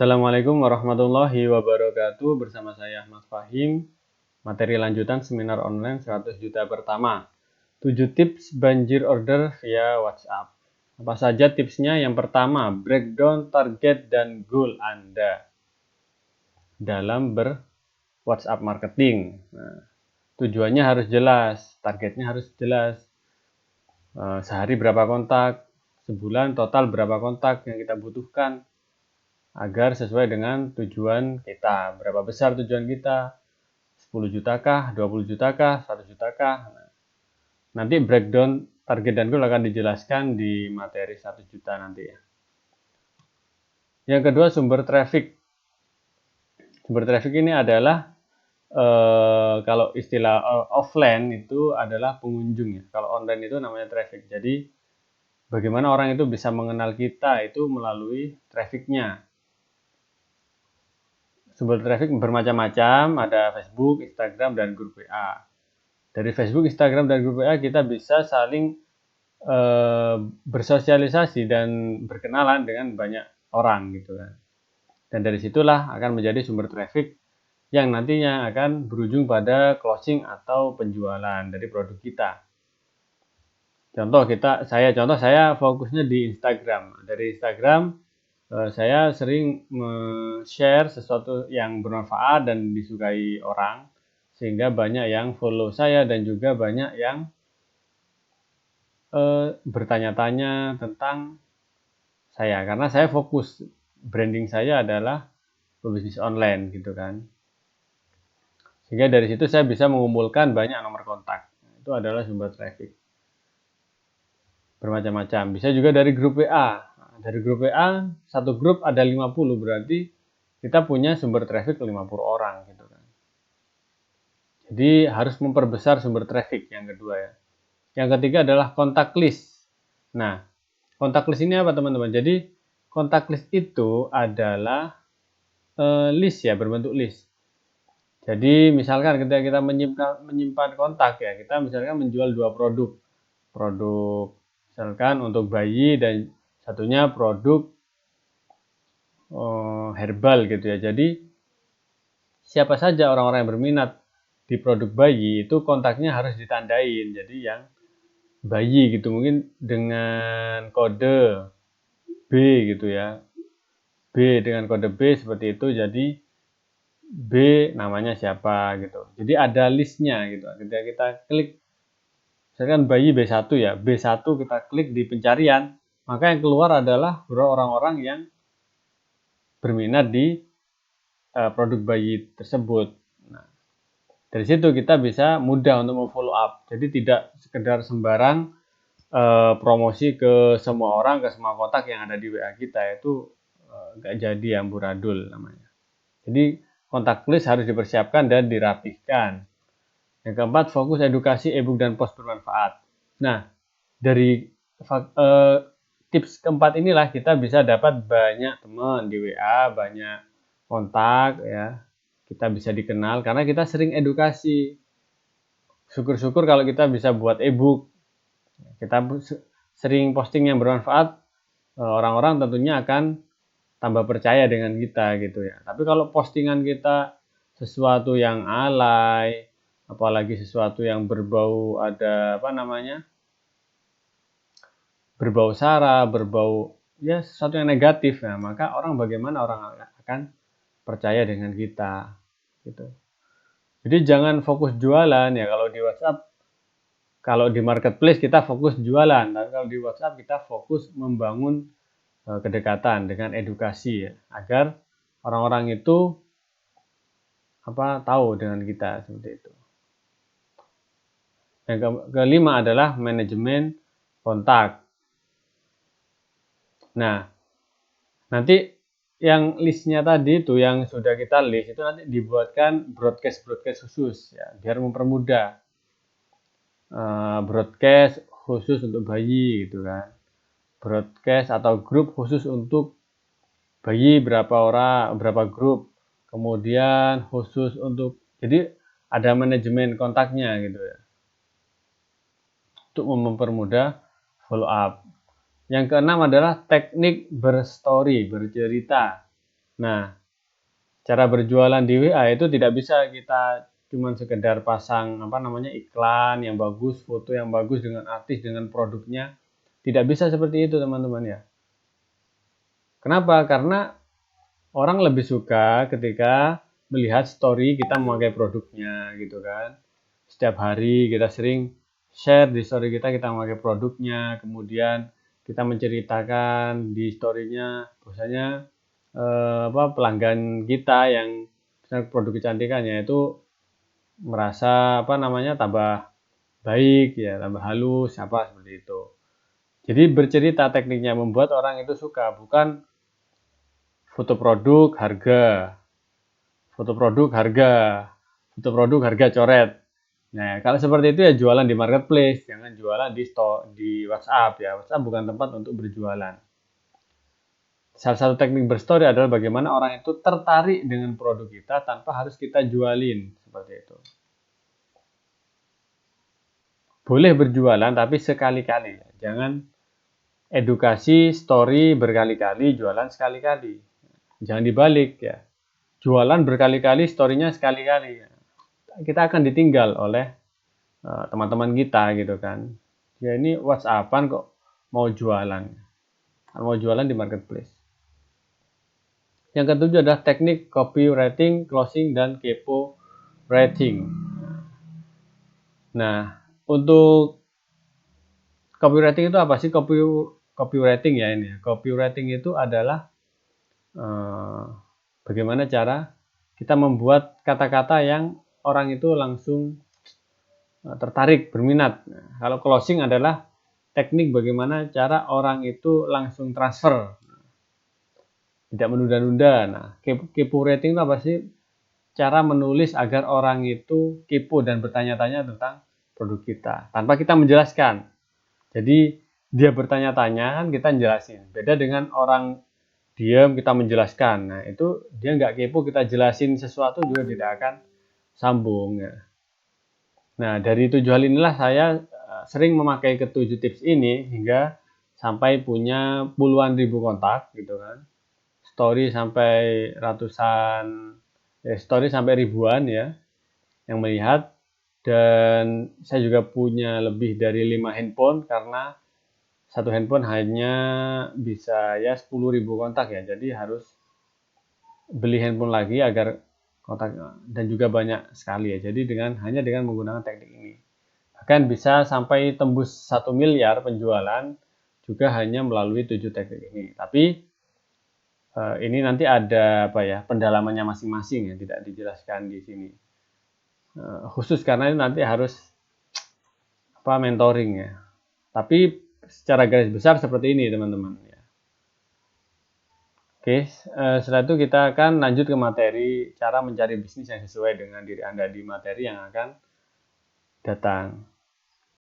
Assalamualaikum warahmatullahi wabarakatuh. Bersama saya Ahmad Fahim. Materi lanjutan seminar online 100 juta pertama. 7 tips banjir order via WhatsApp. Apa saja tipsnya? Yang pertama, breakdown target dan goal Anda dalam ber-WhatsApp marketing. Nah, tujuannya harus jelas, targetnya harus jelas. Sehari berapa kontak, sebulan total berapa kontak yang kita butuhkan, agar sesuai dengan tujuan kita. Berapa besar tujuan kita? 10 jutakah? 20 jutakah? 100 jutakah? Nanti breakdown target dan goal akan dijelaskan di materi 1 juta nanti ya. Yang kedua, sumber traffic. Sumber traffic ini adalah kalau istilah offline itu adalah pengunjung ya. Kalau online itu namanya traffic. Jadi bagaimana orang itu bisa mengenal kita itu melalui trafficnya. Sumber traffic bermacam-macam, ada Facebook, Instagram, dan grup WA. Dari Facebook, Instagram, dan grup WA kita bisa saling bersosialisasi dan berkenalan dengan banyak orang gitu kan. Dan dari situlah akan menjadi sumber traffic yang nantinya akan berujung pada closing atau penjualan dari produk kita. Contoh saya fokusnya di Instagram. Dari Instagram saya sering share sesuatu yang bermanfaat dan disukai orang, sehingga banyak yang follow saya dan juga banyak yang bertanya-tanya tentang saya, karena saya fokus branding saya adalah bisnis online gitu kan. Sehingga dari situ saya bisa mengumpulkan banyak nomor kontak. Itu adalah sumber traffic. Bermacam-macam. Bisa juga dari grup WA. Dari grup WA, satu grup ada 50, berarti kita punya sumber traffic 50 orang gitu kan. Jadi harus memperbesar sumber traffic yang kedua ya. Yang ketiga adalah kontak list. Nah, kontak list ini apa teman-teman? Jadi kontak list itu adalah list ya, berbentuk list. Jadi misalkan ketika kita menyimpan kontak ya, kita misalkan menjual 2 produk. Produk misalkan untuk bayi dan satunya produk herbal gitu ya. Jadi siapa saja orang-orang yang berminat di produk bayi itu kontaknya harus ditandain. Jadi yang bayi gitu mungkin dengan kode B gitu ya. B dengan kode B seperti itu, jadi B namanya siapa gitu. Jadi ada listnya gitu. Ketika kita klik misalkan bayi B1 ya, B1 kita klik di pencarian, maka yang keluar adalah orang-orang yang berminat di produk bayi tersebut. Nah, dari situ kita bisa mudah untuk memfollow up. Jadi tidak sekedar sembarang promosi ke semua orang, ke semua kontak yang ada di WA kita, itu nggak jadi amburadul namanya. Jadi kontak list harus dipersiapkan dan dirapihkan. Yang keempat, fokus edukasi e-book dan post bermanfaat. Nah, dari tips keempat inilah kita bisa dapat banyak teman di WA, banyak kontak ya. Kita bisa dikenal karena kita sering edukasi. Syukur-syukur kalau kita bisa buat e-book. Kita sering posting yang bermanfaat, orang-orang tentunya akan tambah percaya dengan kita gitu ya. Tapi kalau postingan kita sesuatu yang alay, apalagi sesuatu yang berbau berbau sara, berbau ya sesuatu yang negatif, ya maka bagaimana orang akan percaya dengan kita gitu. Jadi jangan fokus jualan ya. Kalau di WhatsApp, kalau di marketplace kita fokus jualan, tapi kalau di WhatsApp kita fokus membangun kedekatan dengan edukasi ya, agar orang-orang itu tahu dengan kita seperti itu. Yang kelima adalah manajemen kontak. Nah, nanti yang listnya tadi itu yang sudah kita list itu nanti dibuatkan broadcast khusus ya, biar mempermudah. Broadcast khusus untuk bayi gitu kan. Broadcast atau grup khusus untuk bayi berapa orang, berapa grup. Kemudian khusus untuk, jadi ada manajemen kontaknya gitu ya. Untuk mempermudah follow up. Yang keenam adalah teknik berstory, bercerita. Nah, cara berjualan di WA itu tidak bisa kita cuman sekedar pasang iklan yang bagus, foto yang bagus dengan artis, dengan produknya. Tidak bisa seperti itu, teman-teman ya. Kenapa? Karena orang lebih suka ketika melihat story kita memakai produknya gitu kan. Setiap hari kita sering share di story kita memakai produknya, kemudian kita menceritakan di story-nya bahwasanya pelanggan kita yang misalnya produk kecantikannya itu merasa tambah baik ya, tambah halus seperti itu. Jadi bercerita tekniknya membuat orang itu suka, bukan foto produk harga, foto produk harga, foto produk harga coret. Nah, kalau seperti itu ya jualan di marketplace, jangan jualan di WhatsApp ya. WhatsApp bukan tempat untuk berjualan. Salah satu teknik berstory adalah bagaimana orang itu tertarik dengan produk kita tanpa harus kita jualin, seperti itu. Boleh berjualan tapi sekali-kali, jangan edukasi story berkali-kali, jualan sekali-kali. Jangan dibalik ya. Jualan berkali-kali, story-nya sekali-kali. Kita akan ditinggal oleh teman-teman kita gitu kan. Ya ini WhatsApp-an kok mau jualan. Mau jualan di marketplace. Yang ketujuh adalah teknik copywriting, closing, dan kepo writing. Nah, untuk copywriting itu apa sih? Copywriting ya ini. Copywriting itu adalah bagaimana cara kita membuat kata-kata yang orang itu langsung tertarik, berminat. Nah, kalau closing adalah teknik bagaimana cara orang itu langsung transfer, tidak menunda-nunda. Nah, kepo rating itu apa sih? Cara menulis agar orang itu kepo dan bertanya-tanya tentang produk kita tanpa kita menjelaskan. Jadi dia bertanya-tanya kan kita jelasin. Beda dengan orang diam kita menjelaskan. Nah itu dia nggak kepo, kita jelasin sesuatu juga tidak akan sambung. Ya. Nah dari 7 hal inilah saya sering memakai ketujuh tips ini hingga sampai punya puluhan ribu kontak gitu kan. Story sampai ratusan, story sampai ribuan ya yang melihat, dan saya juga punya lebih dari 5 handphone karena satu handphone hanya bisa ya 10.000 kontak ya, jadi harus beli handphone lagi agar kontak dan juga banyak sekali ya. Jadi hanya dengan menggunakan teknik ini bahkan bisa sampai tembus 1 miliar penjualan juga hanya melalui 7 teknik ini. Tapi ini nanti ada pendalamannya masing-masing ya, tidak dijelaskan di sini. Khusus karena itu nanti harus mentoring ya. Tapi secara garis besar seperti ini teman-teman ya. Oke, setelah itu kita akan lanjut ke materi cara mencari bisnis yang sesuai dengan diri Anda di materi yang akan datang.